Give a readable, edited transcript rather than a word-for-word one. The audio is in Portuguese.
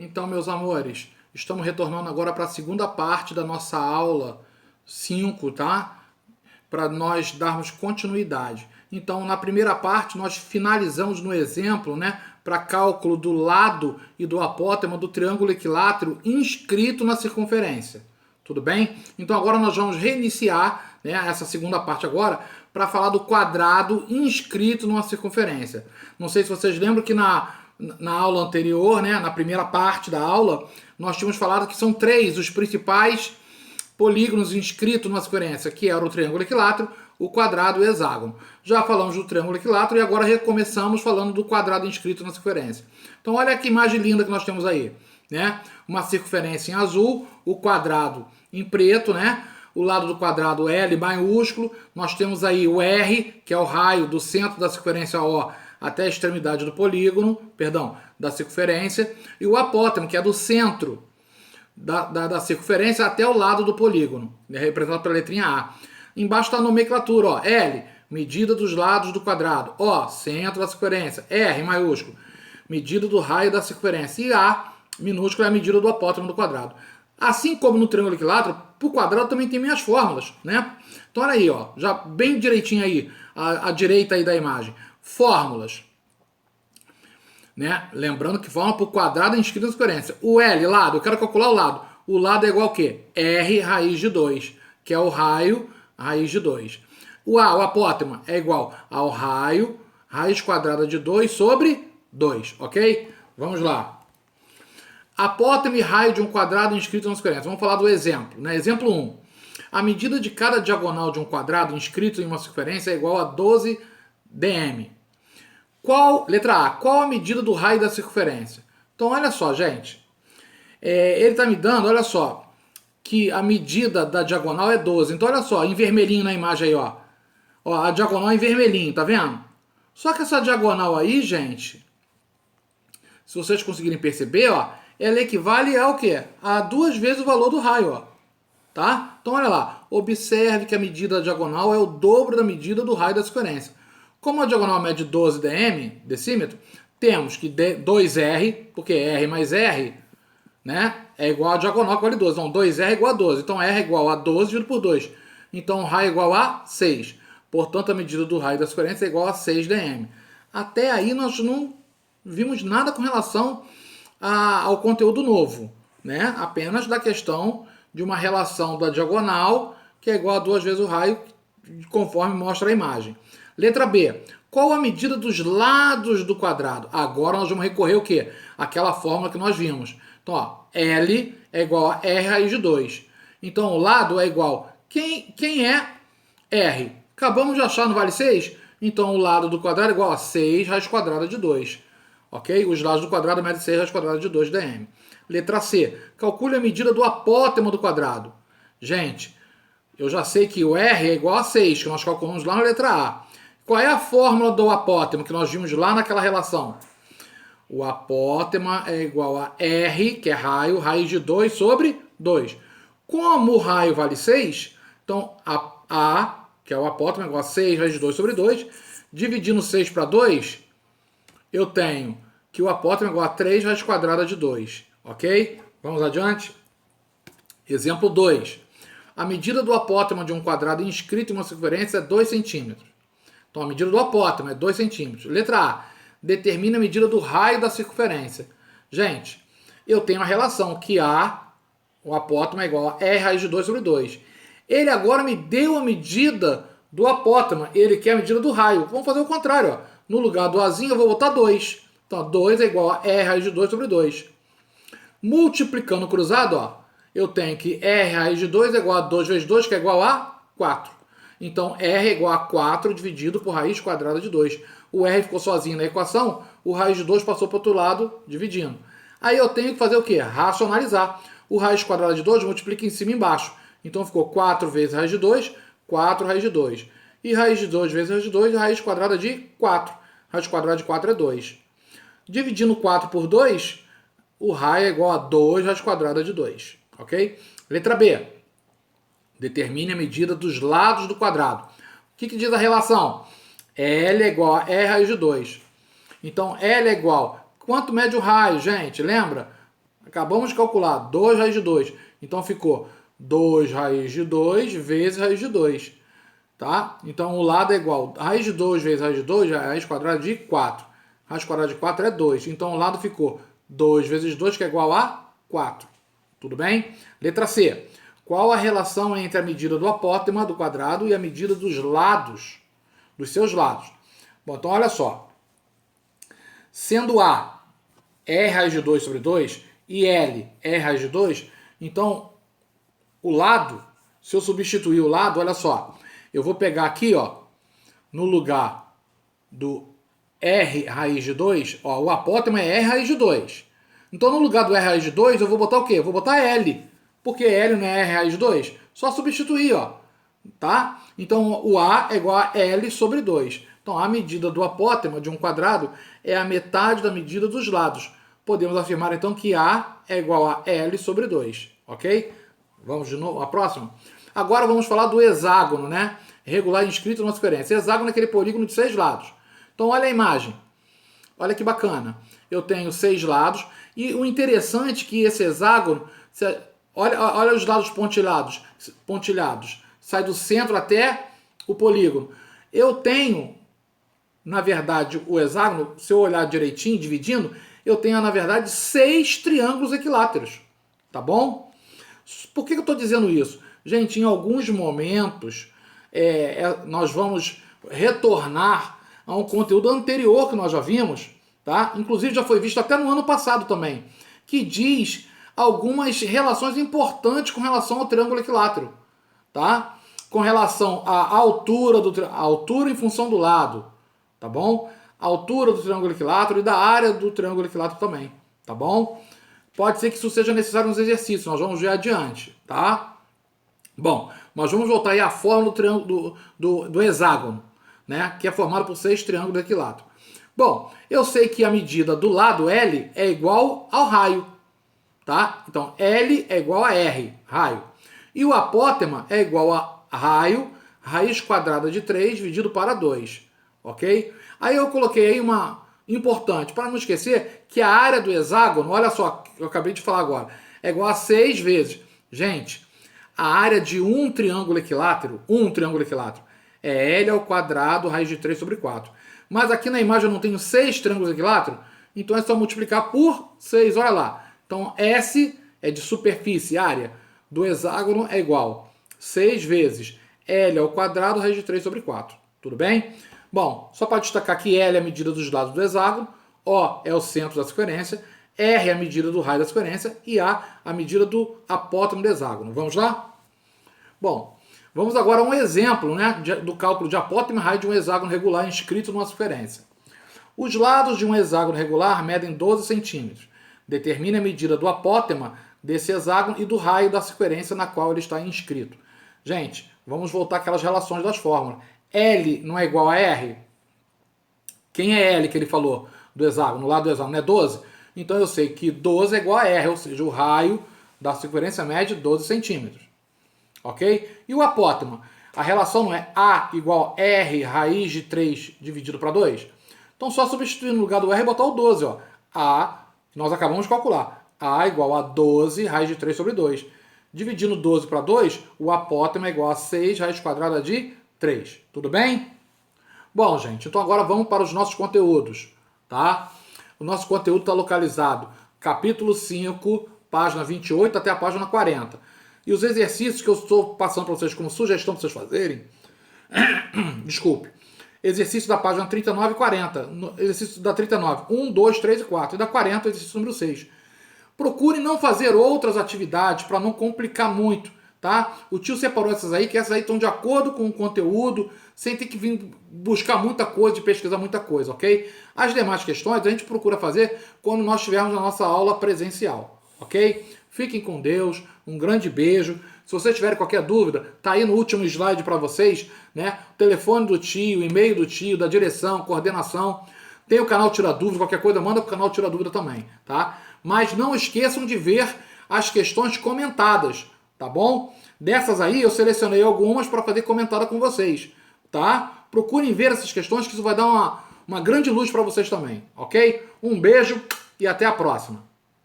Então, meus amores, estamos retornando agora para a segunda parte da nossa aula 5, tá? Para nós darmos continuidade. Então, na primeira parte, nós finalizamos no exemplo, né? Para cálculo do lado e do apótema do triângulo equilátero inscrito na circunferência. Tudo bem? Então, agora nós vamos reiniciar, né, essa segunda parte agora para falar do quadrado inscrito numa circunferência. Não sei se vocês lembram que na aula anterior, né, na primeira parte da aula, nós tínhamos falado que são três os principais polígonos inscritos numa circunferência, que era o triângulo equilátero, o quadrado e o hexágono. Já falamos do triângulo equilátero e agora recomeçamos falando do quadrado inscrito na circunferência. Então olha que imagem linda que nós temos aí, né? Uma circunferência em azul, o quadrado em preto, né? O lado do quadrado L maiúsculo, nós temos aí o R, que é o raio do centro da circunferência O até a extremidade do polígono, perdão, da circunferência, e o apótemo, que é do centro da circunferência até o lado do polígono, representado pela letrinha A. Embaixo está a nomenclatura, ó, L, medida dos lados do quadrado, O, centro da circunferência, R, maiúsculo, medida do raio da circunferência, e A, minúsculo, é a medida do apótemo do quadrado. Assim como no triângulo equilátero, para o quadrado também tem minhas fórmulas, né? Então olha aí, ó, já bem direitinho aí, à direita aí da imagem. Fórmulas, né? Lembrando que fórmula para o quadrado é inscrito na circunferência. O L, lado, eu quero calcular o lado. O lado é igual ao quê? R raiz de 2, que é o raio raiz de 2. O A, o apótema, é igual ao raio raiz quadrada de 2 sobre 2, ok? Vamos lá. Apótemo e raio de um quadrado inscrito na circunferência. Vamos falar do exemplo, né? Exemplo 1. A medida de cada diagonal de um quadrado inscrito em uma circunferência é igual a 12 dm. Letra A, qual a medida do raio da circunferência? Então, olha só, gente. Ele está me dando, olha só, que a medida da diagonal é 12. Então, olha só, em vermelhinho na imagem aí, ó. Ó, a diagonal em vermelhinho, tá vendo? Só que essa diagonal aí, gente, se vocês conseguirem perceber, ó, ela equivale ao quê? A 2 vezes o valor do raio, ó. Tá? Então, olha lá. Observe que a medida da diagonal é o dobro da medida do raio da circunferência. Como a diagonal mede 12 dm, decímetro, temos que 2R, porque R mais R, né, é igual a diagonal que vale 12. Então, 2R é igual a 12. Então, R é igual a 12 dividido por 2. Então, raio é igual a 6. Portanto, a medida do raio da circunferência é igual a 6 dm. Até aí, nós não vimos nada com relação ao conteúdo novo, né? Apenas da questão de uma relação da diagonal, que é igual a 2 vezes o raio, conforme mostra a imagem. Letra B. Qual a medida dos lados do quadrado? Agora nós vamos recorrer ao quê? Aquela fórmula que nós vimos. Então, ó, L é igual a R raiz de 2. Então, o lado é igual... Quem é R? Acabamos de achar, não vale 6? Então, o lado do quadrado é igual a 6 raiz quadrada de 2. Ok? Os lados do quadrado medem 6 raiz quadrada de 2 dm. Letra C. Calcule a medida do apótemo do quadrado. Gente, eu já sei que o R é igual a 6, que nós calculamos lá na letra A. Qual é a fórmula do apótemo que nós vimos lá naquela relação? O apótemo é igual a R, que é raio, raiz de 2 sobre 2. Como o raio vale 6, então A, que é o apótemo, é igual a 6 raiz de 2 sobre 2. Dividindo 6 para 2, eu tenho que o apótemo é igual a 3 raiz quadrada de 2. Ok? Vamos adiante? Exemplo 2. A medida do apótemo de um quadrado inscrito em uma circunferência é 2 centímetros. Então, a medida do apótemo é 2 centímetros. Letra A. Determina a medida do raio da circunferência. Gente, eu tenho a relação que o apótemo é igual a R raiz de 2 sobre 2. Ele agora me deu a medida do apótemo. Ele quer a medida do raio. Vamos fazer o contrário. Ó. No lugar do Azinho, eu vou botar 2. Então, 2 é igual a R raiz de 2 sobre 2. Multiplicando cruzado, ó, eu tenho que R raiz de 2 é igual a 2 vezes 2, que é igual a 4. Então, R é igual a 4 dividido por raiz quadrada de 2. O R ficou sozinho na equação, o raiz de 2 passou para o outro lado, dividindo. Aí eu tenho que fazer o quê? Racionalizar. O raiz quadrada de 2 multiplica em cima e embaixo. Então, ficou 4 vezes raiz de 2, 4 raiz de 2. E raiz de 2 vezes raiz de 2, raiz quadrada de 4. Raiz quadrada de 4 é 2. Dividindo 4 por 2, o raio é igual a 2 raiz quadrada de 2. Ok? Letra B. Determine a medida dos lados do quadrado. O que diz a relação? L é igual a R raiz de 2. Então, L é igual... Quanto mede o raio, gente? Lembra? Acabamos de calcular 2 raiz de 2. Então ficou 2 raiz de 2 vezes raiz de 2. Tá? Então o lado é igual a raiz de 2 vezes raiz de 2 é a raiz quadrada de 4. Raiz quadrada de 4 é 2. Então o lado ficou 2 vezes 2, que é igual a 4. Tudo bem? Letra C. Qual a relação entre a medida do apótema do quadrado e a medida dos lados, dos seus lados? Bom, então olha só. Sendo A R raiz de 2 sobre 2 e L R raiz de 2, então o lado, se eu substituir o lado, olha só, eu vou pegar aqui, ó, no lugar do R raiz de 2, ó, o apótema é R raiz de 2. Então no lugar do R raiz de 2 eu vou botar o quê? Eu vou botar L. Porque L não é R raiz de 2? Só substituir, ó. Tá? Então o A é igual a L sobre 2. Então a medida do apótema de um quadrado é a metade da medida dos lados. Podemos afirmar então que A é igual a L sobre 2. Ok? Vamos de novo, a próxima? Agora vamos falar do hexágono, né? Regular inscrito na circunferência. Hexágono é aquele polígono de 6 lados. Então olha a imagem. Olha que bacana. Eu tenho 6 lados. E o interessante é que esse hexágono... Olha os lados pontilhados. Sai do centro até o polígono. Eu tenho, na verdade, o hexágono, se eu olhar direitinho, dividindo, eu tenho, na verdade, 6 triângulos equiláteros. Tá bom? Por que eu estou dizendo isso? Gente, em alguns momentos, nós vamos retornar a um conteúdo anterior que nós já vimos, tá? Inclusive já foi visto até no ano passado também, que diz algumas relações importantes com relação ao triângulo equilátero, tá? Com relação à altura a altura em função do lado, tá bom? A altura do triângulo equilátero e da área do triângulo equilátero também, tá bom? Pode ser que isso seja necessário nos exercícios, nós vamos ver adiante, tá? Bom, nós vamos voltar aí à fórmula do hexágono, né? Que é formado por 6 triângulos equiláteros. Bom, eu sei que a medida do lado L é igual ao raio, tá? Então, L é igual a R, raio. E o apótema é igual a raio, raiz quadrada de 3 dividido para 2, ok? Aí eu coloquei aí uma importante, para não esquecer que a área do hexágono, olha só, eu acabei de falar agora, é igual a 6 vezes. Gente, a área de um triângulo equilátero, é L ao quadrado, raiz de 3 sobre 4. Mas aqui na imagem eu não tenho 6 triângulos equiláteros, então é só multiplicar por 6, olha lá. Então, S é de superfície, área do hexágono é igual 6 vezes L ao quadrado, raiz de 3 sobre 4. Tudo bem? Bom, só para destacar que L é a medida dos lados do hexágono, O é o centro da circunferência, R é a medida do raio da circunferência e a medida do apótemo do hexágono. Vamos lá? Bom, vamos agora a um exemplo, né, do cálculo de apótemo e raio de um hexágono regular inscrito numa circunferência. Os lados de um hexágono regular medem 12 centímetros. Determine a medida do apótema desse hexágono e do raio da circunferência na qual ele está inscrito. Gente, vamos voltar àquelas relações das fórmulas. L não é igual a R? Quem é L que ele falou do hexágono? No lado do hexágono não é 12? Então eu sei que 12 é igual a R, ou seja, o raio da circunferência mede 12 centímetros. Ok? E o apótema? A relação não é A igual a R raiz de 3 dividido para 2? Então só substituir no lugar do R e botar o 12. Ó. A, nós acabamos de calcular. A igual a 12 raiz de 3 sobre 2. Dividindo 12 para 2, o apótema é igual a 6 raiz quadrada de 3. Tudo bem? Bom, gente, então agora vamos para os nossos conteúdos. Tá? O nosso conteúdo está localizado capítulo 5, página 28 até a página 40. E os exercícios que eu estou passando para vocês como sugestão para vocês fazerem, desculpe, exercício da página 39 e 40, exercício da 39, 1, 2, 3 e 4, e da 40, exercício número 6. Procure não fazer outras atividades para não complicar muito, tá? O tio separou essas aí, que essas aí estão de acordo com o conteúdo, sem ter que vir buscar muita coisa e pesquisar muita coisa, ok? As demais questões a gente procura fazer quando nós estivermos na nossa aula presencial, ok? Fiquem com Deus, um grande beijo. Se vocês tiverem qualquer dúvida, tá aí no último slide para vocês, né? O telefone do tio, o e-mail do tio, da direção, coordenação. Tem o canal Tira Dúvida, qualquer coisa, manda pro canal Tira Dúvida também, tá? Mas não esqueçam de ver as questões comentadas, tá bom? Dessas aí eu selecionei algumas para fazer comentada com vocês, tá? Procurem ver essas questões que isso vai dar uma grande luz para vocês também, ok? Um beijo e até a próxima.